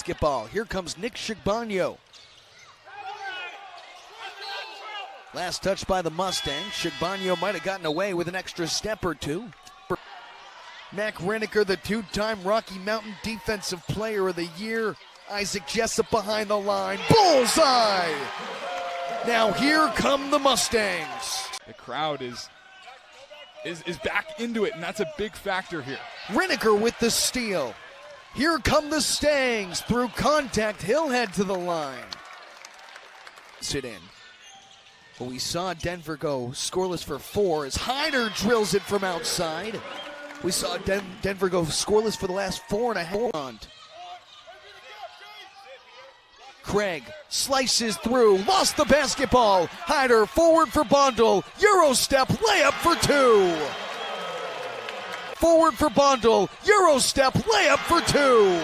basketball. Here comes Nick Shigbano. Last touch by the Mustangs. Shigbano might have gotten away with an extra step or two. Mac Riniker, the two-time Rocky Mountain Defensive Player of the Year. Isaac Jessup behind the line. Bullseye! Now here come the Mustangs. The crowd is back into it, and that's a big factor here. Riniker with the steal. Here come the Stangs. Through contact, he'll head to the line. Sit in. But we saw Denver go scoreless for 4 as Hyder drills it from outside. We saw Denver go scoreless for the last 4.5. Craig slices through, lost the basketball. Hyder forward for Bondel. Euro step, layup for 2. Forward for Bondel. Euro step, layup for 2.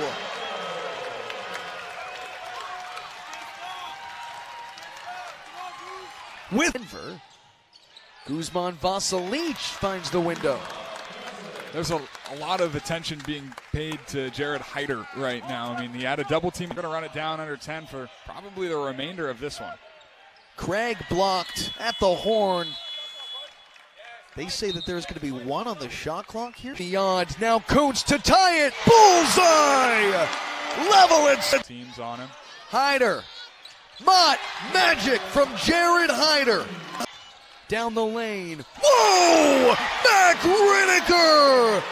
With Denver, Guzman Vasilic finds the window. There's a lot of attention being paid to Jared Hyder right now. I mean, he had a double team. We're going to run it down under 10 for probably the remainder of this one. Craig blocked at the horn. They say that there's going to be 1 on the shot clock here. Beyond, now Kuntz to tie it. Bullseye! Level it. Teams on him. Hyder. Mott Magic from Jared Hyder. Down the lane. Whoa! Mac Riniker!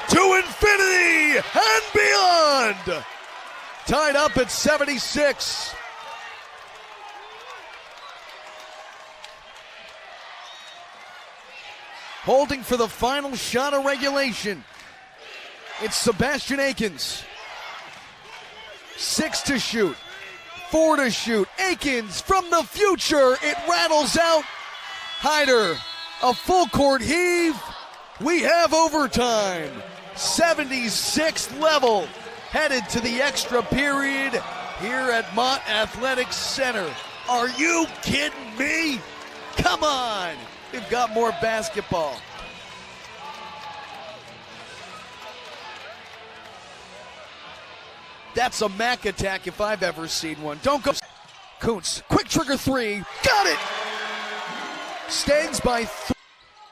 To infinity and beyond! Tied up at 76. Holding for the final shot of regulation. It's Sebastian Akins. 6 to shoot. 4 to shoot. Akins from the future. It rattles out. Hyder, a full court heave. We have overtime. 76th level. Headed to the extra period here at Mott Athletics Center. Are you kidding me? Come on. We've got more basketball. That's a Mac attack if I've ever seen one. Don't go. Kuntz, quick trigger 3. Got it! Stangs by 3.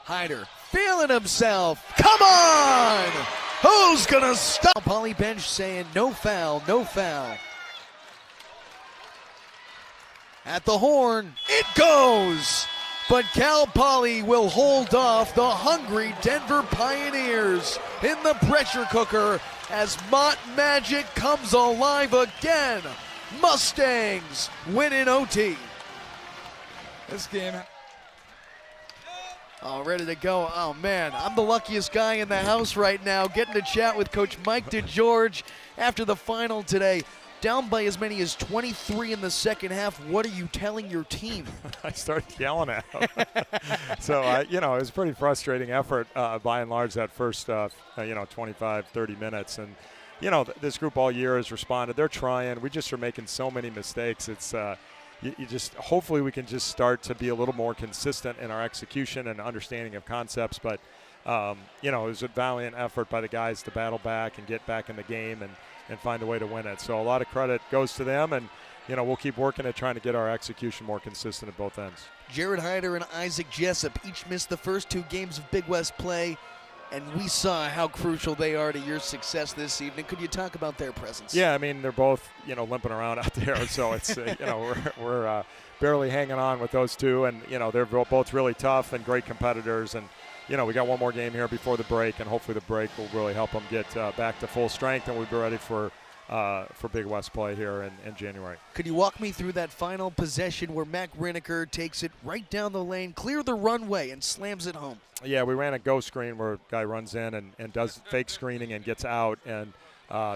Hyder feeling himself. Come on! Who's gonna stop? Poly bench saying no foul, no foul. At the horn, it goes! But Cal Poly will hold off the hungry Denver Pioneers in the pressure cooker as Mott Magic comes alive again. Mustangs win in OT. This game. All ready to go. Oh, man, I'm the luckiest guy in the house right now, getting to chat with Coach Mike DeGeorge after the final today. Down by as many as 23 in the second half. What are you telling your team? I started yelling at him. So, it was a pretty frustrating effort by and large that first, 25, 30 minutes. And, this group all year has responded. They're trying. We just are making so many mistakes. It's you just hopefully we can just start to be a little more consistent in our execution and understanding of concepts. But, it was a valiant effort by the guys to battle back and get back in the game and find a way to win it. So a lot of credit goes to them, and, we'll keep working at trying to get our execution more consistent at both ends. Jared Hyder and Isaac Jessup each missed the first 2 games of Big West play, and we saw how crucial they are to your success this evening. Could you talk about their presence? Yeah, I mean, they're both, limping around out there, so it's, we're barely hanging on with those 2, and, they're both really tough and great competitors, and, we got one more game here before the break, and hopefully the break will really help them get back to full strength, and we'll be ready for Big West play here in January. Could you walk me through that final possession where Mac Riniker takes it right down the lane, clear the runway, and slams it home? Yeah, we ran a go screen where a guy runs in and does fake screening and gets out, and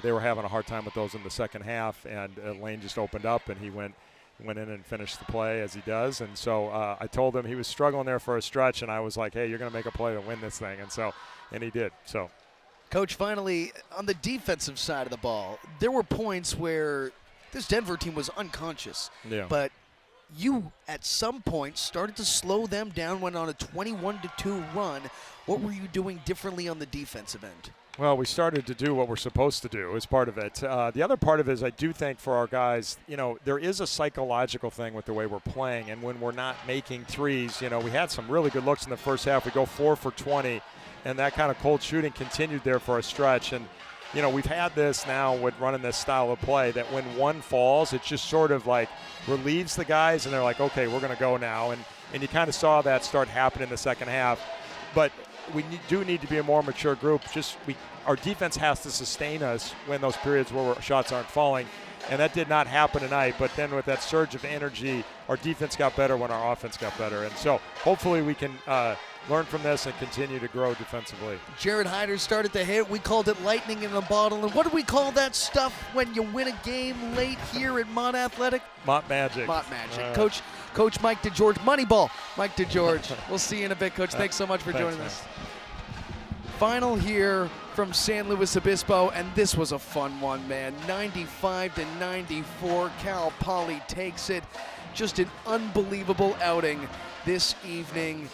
they were having a hard time with those in the second half, and Lane just opened up, and he went in and finished the play as he does. And so I told him he was struggling there for a stretch, and I was like, hey, you're going to make a play to win this thing. And he did. So, Coach, finally, on the defensive side of the ball, there were points where this Denver team was unconscious. Yeah. But you, at some point, started to slow them down, went on a 21-2 run. What were you doing differently on the defensive end? Well, we started to do what we're supposed to do as part of it. The other part of it is I do think for our guys, there is a psychological thing with the way we're playing. And when we're not making threes, we had some really good looks in the first half. We go 4 for 20, and that kind of cold shooting continued there for a stretch. And, we've had this now with running this style of play that when one falls, it just sort of like relieves the guys, and they're like, okay, we're going to go now. And you kind of saw that start happening in the second half. But we do need to be a more mature group. Our defense has to sustain us when those periods where shots aren't falling, and that did not happen tonight. But then with that surge of energy, our defense got better when our offense got better. And so hopefully we can learn from this and continue to grow defensively. Jared Hyder started to hit. We called it lightning in a bottle. And what do we call that stuff when you win a game late here at Mott Athletic? Mott Magic. Mott Magic. Coach Mike DeGeorge, Moneyball. Mike DeGeorge. We'll see you in a bit, Coach. Thanks so much for joining us. Final here from San Luis Obispo, and this was a fun one, man. 95-94, Cal Poly takes it. Just an unbelievable outing this evening